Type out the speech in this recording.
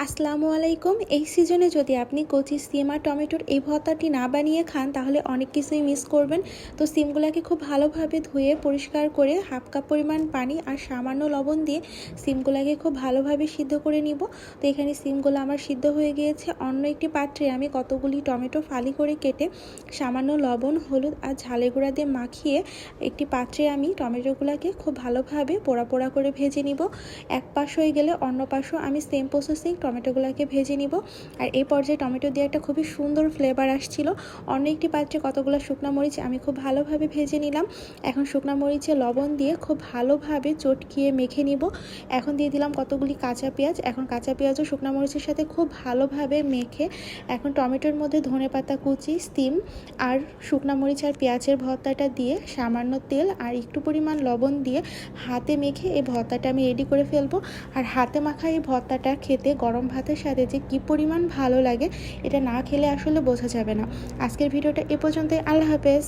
আসসালামু আলাইকুম। এই সিজনে যদি আপনি কচি সিম আর টমেটোর এই ভর্তাটি না বানিয়ে খান তাহলে অনেক কিছুই মিস করবেন। তো সিমগুলোকে খুব ভালোভাবে ধুয়ে পরিষ্কার করে হাফ কাপ পরিমাণ পানি আর সামান্য লবণ দিয়ে সিমগুলোকে খুব ভালোভাবে সিদ্ধ করে নিব। তো এখানে সিমগুলো আমার সিদ্ধ হয়ে গিয়েছে। অন্য একটি পাত্রে আমি কতগুলি টমেটো ফালি করে কেটে সামান্য লবণ, হলুদ আর ঝালের গুঁড়া দিয়ে মাখিয়ে একটি পাত্রে আমি টমেটোগুলোকে খুব ভালোভাবে পোড়া পোড়া করে ভেজে নিব। এক পাশ হয়ে গেলে অন্য পাশও আমি সেম প্রসেসিং টমেটোগুলোকে ভেজে নিব। আর এই পর্যায়ে টমেটো দিয়ে একটা খুবই সুন্দর ফ্লেভার আসছিল। অন্য একটি পাত্রে কতগুলো শুকনো মরিচ আমি খুব ভালোভাবে ভেজে নিলাম। এখন শুকনো মরিচে লবণ দিয়ে খুব ভালোভাবে চটকিয়ে মেখে নিব। এখন দিয়ে দিলাম কতগুলি কাঁচা পেঁয়াজ। এখন কাঁচা পেঁয়াজও শুকনো মরিচের সাথে খুব ভালোভাবে মেখে এখন টমেটোর মধ্যে ধনেপাতা কুচি, সিম আর শুকনো মরিচ আর পেঁয়াজের ভর্তাটা দিয়ে সামান্য তেল আর একটু পরিমাণ লবণ দিয়ে হাতে মেখে এই ভর্তাটা আমি রেডি করে ফেলবো। আর হাতে মাখা এই ভর্তাটা খেতে গরম ভাতের সাথে যে কী পরিমাণ ভালো লাগে এটা না খেলে আসলে বোঝা যাবে না। আজকের ভিডিওটা এ পর্যন্তই। আল্লাহ হাফেজ।